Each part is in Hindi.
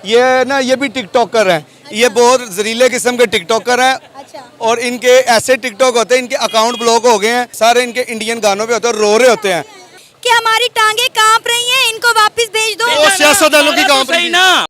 ये ना ये भी टिकटॉकर हैं। ये बहुत जहरीले किस्म के टिकटॉकर हैं। और इनके ऐसे टिकटॉक होते हैं, इनके अकाउंट ब्लॉक हो गए हैं, सारे इनके इंडियन गानों पे होते हैं, रो रहे होते हैं कि हमारी टांगे कांप रही हैं, इनको वापस भेज दो। वो सियासतदानों की कांप रही ना।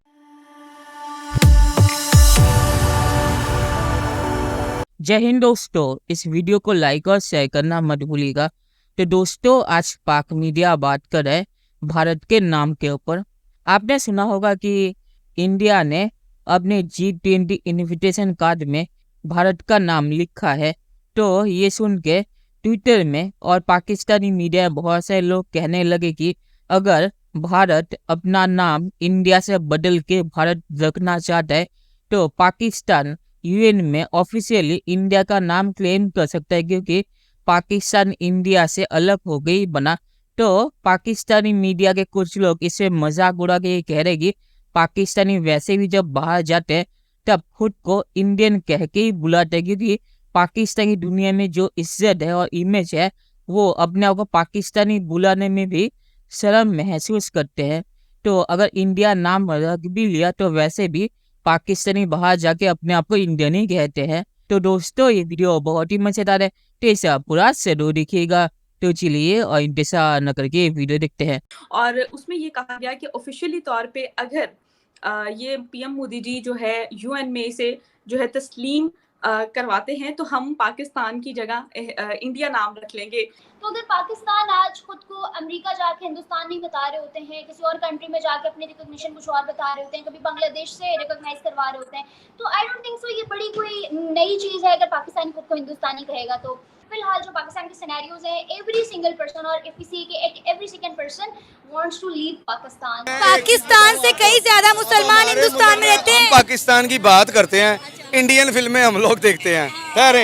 जय हिंद दोस्तों, इस वीडियो को लाइक और शेयर करना मत भूलिएगा। तो दोस्तों, आज पाक मीडिया बात कर रहे भारत के नाम के ऊपर। आपने सुना होगा कि इंडिया ने अपने G20 इनविटेशन कार्ड में भारत का नाम लिखा है। तो ये सुन के ट्विटर में और पाकिस्तानी मीडिया में बहुत सारे लोग कहने लगे कि अगर भारत अपना नाम इंडिया से बदल के भारत रखना चाहता है तो पाकिस्तान यूएन में ऑफिशियली इंडिया का नाम क्लेम कर सकता है, क्योंकि पाकिस्तान इंडिया से अलग हो गई बना। तो पाकिस्तानी मीडिया के कुछ लोग इसे मजाक उड़ा के ये कह रहे कि पाकिस्तानी वैसे भी जब बाहर जाते हैं तब खुद को इंडियन कह के ही बुलाते हैं, क्योंकि पाकिस्तानी दुनिया में जो इज्जत है और इमेज है वो अपने आप को पाकिस्तानी बुलाने में भी शर्म महसूस करते हैं। तो अगर इंडिया नाम रख भी लिया तो वैसे भी पाकिस्तानी बाहर जाके अपने आप को इंडियन ही कहते हैं। तो दोस्तों, ये वीडियो बहुत ही मजेदार है, तो इसे पूरा जरूर देखिएगा। तो चलिए और इंतजार न करके वीडियो देखते हैं। और उसमें ये कहा गया कि ऑफिशियली तौर पे अगर ये पीएम मोदी जी जो है यूएन में से जो है तस्लीम करवाते हैं तो हम पाकिस्तान की जगह इंडिया नाम रख लेंगे। तो अगर पाकिस्तान आज खुद को अमेरिका जाके हिंदुस्तान नहीं बता रहे होते हैं, किसी और कंट्री में जाके अपनी रिकॉग्निशन कुछ और बता रहे होते हैं, कभी बांग्लादेश से रिकॉग्नाइज करवा रहे होते हैं, तो आई डोंट थिंक सो ये बड़ी कोई नई चीज़ है अगर पाकिस्तान खुद को हिंदुस्तानी कहेगा। तो फिलहाल जो पाकिस्तान के सिनेरियोज हैं, एवरी सिंगल पर्सन और every second person wants to leave Pakistan. Pakistan से कई ज्यादा मुसलमान हिंदुस्तान में रहते हैं। पाकिस्तान की बात करते हैं, इंडियन फिल्में हम लोग देखते हैं, खैर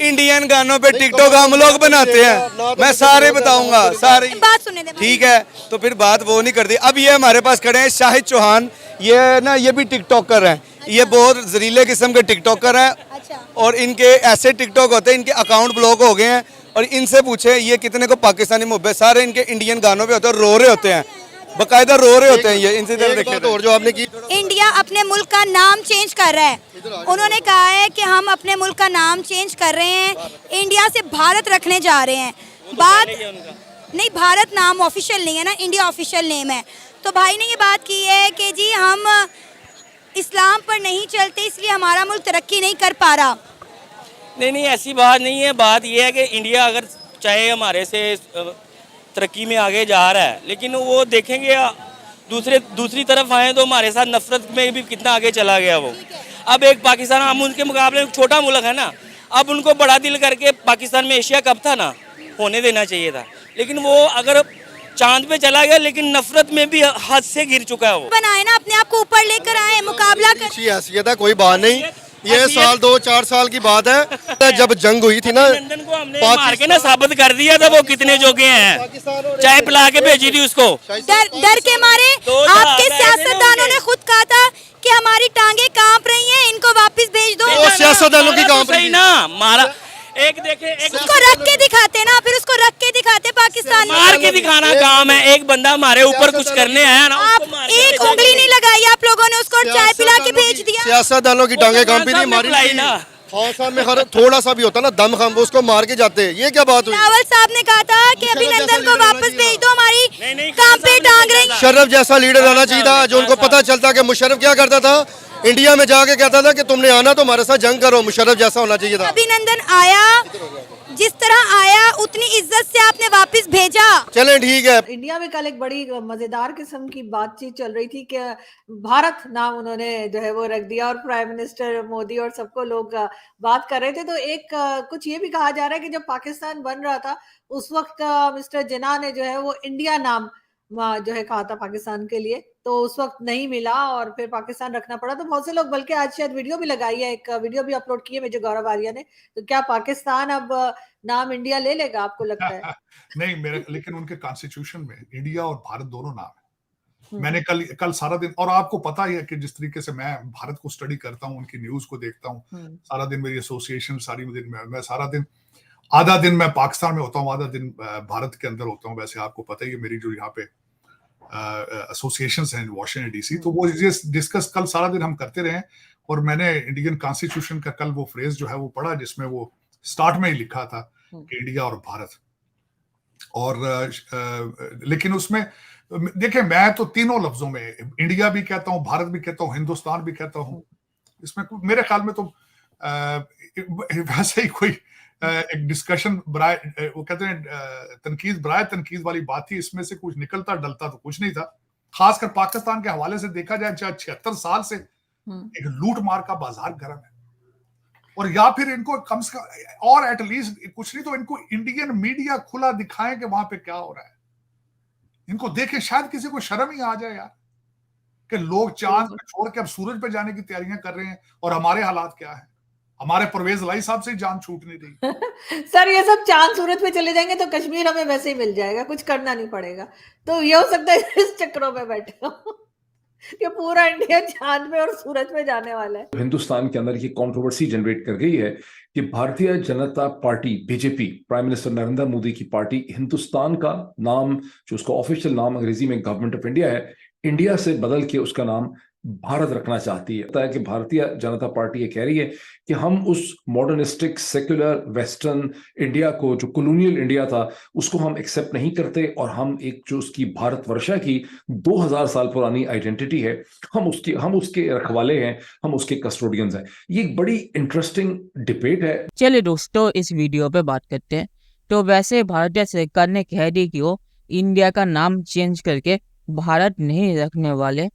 इंडियन गानों पे टिकटॉक हम लोग बनाते हैं। मैं सारे बताऊंगा, सारे बात सुनने दे। ठीक है, तो फिर बात वो नहीं करती। अब ये हमारे पास खड़े हैं शाहिद चौहान। ये ना ये भी टिकटॉकर हैं। ये बहुत जहरीले किस्म के टिकटॉकर हैं। और इनके ऐसे टिकटॉक होते हैं, इनके अकाउंट ब्लॉक हो गए हैं। और इनसे पूछे ये कितने को पाकिस्तानी मुहब्बत, सारे इनके इंडियन गानों पे होते हैं, रो रहे होते हैं, बकायदा रो रहे होते हैं। ये इनसे देखे और जो आपने की, इंडिया अपने मुल्क का नाम चेंज कर रहा है। उन्होंने कहा है कि हम अपने मुल्क का नाम चेंज कर रहे हैं, इंडिया से भारत रखने जा रहे हैं। बात नहीं, भारत नाम ऑफिशियल नहीं है ना, इंडिया ऑफिशियल नेम है। तो भाई ने ये बात की है कि जी हम इस्लाम पर नहीं चलते, इसलिए हमारा मुल्क तरक्की नहीं कर पा रहा। नहीं, ऐसी बात नहीं है। बात यह है कि इंडिया अगर चाहे हमारे से तरक्की में आगे जा रहा है, लेकिन वो देखेंगे दूसरी तरफ आए तो हमारे साथ नफरत में भी कितना आगे चला गया वो। अब एक पाकिस्तान, हम उनके मुकाबले छोटा मुल्क है ना, अब उनको बड़ा दिल करके पाकिस्तान में एशिया कप था ना, होने देना चाहिए था। लेकिन वो अगर चांद पे चला गया, लेकिन नफरत में भी हद से गिर चुका है वो। बनाए ना, अपने आप को ऊपर लेकर आए, मुकाबला कर। हैसियत है, कोई बात नहीं। ये साल 2-4 साल की बात है, जब जंग हुई थी ना, लंदन को हमने मार के ना साबित कर दिया था वो कितने जोगे हैं। चाय पिला के भेजी थी उसको, डर के मारे। आपके सियासतदानों ने खुद कहा था कि हमारी टांगे कांप रही हैं, इनको वापस भेज दो। वो सियासतदानों की कांप रही ना मारा। एक देखे, एक उसको रख के दिखाते ना, फिर उसको रख के दिखाते पाकिस्तान में। मार के दिखाना काम है। एक बंदा हमारे ऊपर कुछ करने आया ना, आप एक उंगली नहीं लगाई आप लोगों ने, उसको चाय पिला के भेज दिया। सियासतदानों की टांगे कांपी थी, मारी ना। खान में हर थोड़ा सा भी होता ना दम खम, उसको मार के जाते। ये क्या बात हुई? रावल साहब ने कहा था कि अभिनंदन को वापस भेज दो, हमारी कांपे टांग रही। मुशर्रफ जैसा लीडर आना चाहिए था, जो उनको पता चलता कि मुशर्रफ क्या करता था, इंडिया में जाके कहता था कि तुमने आना तो हमारे साथ जंग करो। मुशर्रफ जैसा होना चाहिए था। अभिनंदन आया, जिस तरह आया उतनी इज्जत से आपने वापस भेजा। चलें ठीक है। इंडिया में कल एक बड़ी मजेदार किस्म की बातचीत चल रही थी कि भारत नाम उन्होंने जो है वो रख दिया और प्राइम मिनिस्टर मोदी और सबको लोग बात कर रहे थे। तो एक कुछ ये भी कहा जा रहा है कि जब पाकिस्तान बन रहा था उस वक्त मिस्टर जिन्ना ने जो है वो इंडिया नाम जो है कहा था पाकिस्तान के लिए, तो उस वक्त नहीं मिला और फिर पाकिस्तान रखना पड़ा। तो बहुत से लोग, बल्कि आज शायद वीडियो भी लगाई है, एक वीडियो भी अपलोड की है मेजर गौरव आर्या ने। तो क्या पाकिस्तान अब नाम इंडिया ले लेगा, आपको लगता है? नहीं, मेरे लेकिन उनके कॉन्स्टिट्यूशन में इंडिया और भारत दोनों नाम है। मैंने कल सारा दिन, और आपको पता ही है कि जिस तरीके से मैं भारत को स्टडी करता हूँ, उनकी न्यूज को देखता हूँ सारा दिन, मेरी एसोसिएशन सारी दिन मैं सारा दिन, आधा दिन मैं पाकिस्तान में होता हूँ, आधा दिन भारत के अंदर होता हूँ। वैसे आपको पता ही है मेरी जो यहाँ पे एसोसिएशन हैं वॉशिंगटन डीसी, तो वो डिस्कस कल सारा दिन हम करते रहे। और मैंने इंडियन कॉन्स्टिट्यूशन का कल वो फ्रेज जो है वो पढ़ा, जिसमें वो स्टार्ट में ही लिखा था कि इंडिया और भारत। और लेकिन उसमें देखिए, मैं तो तीनों लफ्जों में इंडिया भी कहता हूँ, भारत भी कहता हूँ, हिंदुस्तान भी कहता हूँ। इसमें मेरे ख्याल में तो वैसे ही कोई एक डिस्कशन बराए, वो कहते हैं तनकीद बराए तनकीद वाली बात थी। इसमें से कुछ निकलता डलता तो कुछ नहीं था। खासकर पाकिस्तान के हवाले से देखा जाए, 76 साल से एक लूट मार का बाजार गर्म है। और या फिर इनको कम से कम, और एटलीस्ट कुछ नहीं तो इनको इंडियन मीडिया खुला दिखाएं कि वहां पे क्या हो रहा है। इनको देखे शायद किसी को शर्म ही आ जाए यार, कि लोग चांद पे छोड़ के अब सूरज पे जाने की तैयारियां कर रहे हैं, और हमारे हालात क्या है। हमारे परवेज लाई साहब से ही जान छूट नहीं रही। सर ये सब चांद सूरज पे चले जाएंगे तो कश्मीर हमें वैसे ही मिल जाएगा, कुछ करना नहीं पड़ेगा। तो ये हो सकता है इस चक्रों में बैठे हो कि पूरा इंडिया चांद में और सूरज में जाने वाला है। हिंदुस्तान के अंदर ये कंट्रोवर्सी जनरेट कर गई है कि Bharatiya Janata party BJP, prime minister Narendra Modi की पार्टी, हिंदुस्तान का नाम जो उसका ऑफिशियल नाम अंग्रेजी में गवर्नमेंट ऑफ इंडिया है, इंडिया से बदल के उसका नाम भारत रखना चाहती है। पता है कि भारतीय जनता पार्टी ये कह रही है कि हम उस मॉडर्निस्टिक सेक्युलर वेस्टर्न इंडिया को, जो कॉलोनियल इंडिया था, उसको हम एक्सेप्ट नहीं करते, और हम एक जो उसकी भारतवर्षा की 2000 साल पुरानी आइडेंटिटी है, हम उसके रखवाले हैं, हम उसके कस्टोडियंस हैं। ये एक बड़ी इंटरेस्टिंग डिबेट है। चलिए दोस्तों, इस वीडियो पे बात करते हैं। तो वैसे भारतीय सरकार ने कह दी कि वो इंडिया का नाम चेंज करके भारत नहीं रखने वाले।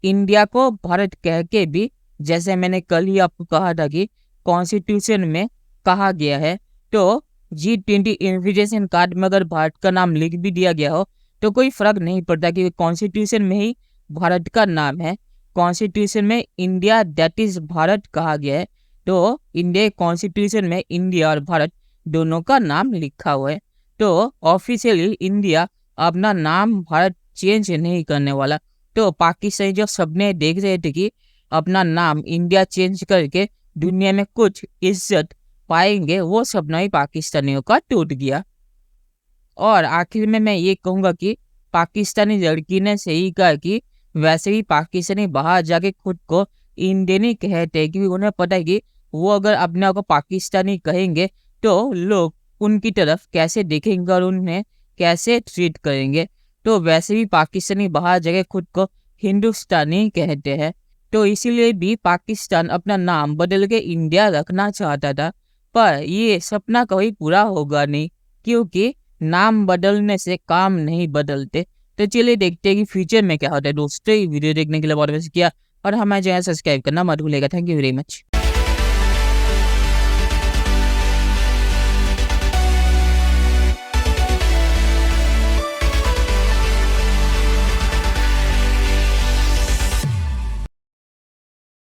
इंडिया को भारत कह के भी, जैसे मैंने कल ही आपको कहा था कि कॉन्स्टिट्यूशन में कहा गया है, तो G20 इन्विटेशन कार्ड में अगर भारत का नाम लिख भी दिया गया हो तो कोई फर्क नहीं पड़ता, क्योंकि कॉन्स्टिट्यूशन में ही भारत का नाम है। कॉन्स्टिट्यूशन में इंडिया दैट इज भारत कहा गया है, तो इंडिया कॉन्स्टिट्यूशन में इंडिया और भारत दोनों का नाम लिखा हुआ है। तो ऑफिशियली इंडिया अपना नाम भारत चेंज नहीं करने वाला। तो पाकिस्तानी जो सपने देख रहे थे कि अपना नाम इंडिया चेंज करके दुनिया में कुछ इज्जत पाएंगे, वो सपना ही पाकिस्तानियों का टूट गया। और आखिर में मैं ये कहूँगा कि पाकिस्तानी लड़की ने सही कहा कि वैसे भी पाकिस्तानी बाहर जाके खुद को इंडियन ही कहते, क्योंकि उन्हें पता है कि वो अगर अपने आप को पाकिस्तानी कहेंगे तो लोग उनकी तरफ कैसे देखेंगे और उन्हें कैसे ट्रीट करेंगे। तो वैसे भी पाकिस्तानी बाहर जगह खुद को हिंदुस्तानी कहते हैं, तो इसीलिए भी पाकिस्तान अपना नाम बदल के इंडिया रखना चाहता था। पर ये सपना कभी पूरा होगा नहीं, क्योंकि नाम बदलने से काम नहीं बदलते। तो चलिए देखते हैं कि फ्यूचर में क्या होता है। दोस्तों वीडियो देखने के लिए बहुत शुक्रिया, और हमारे चैनल सब्सक्राइब करना मत भूलिएगा। Thank you very much.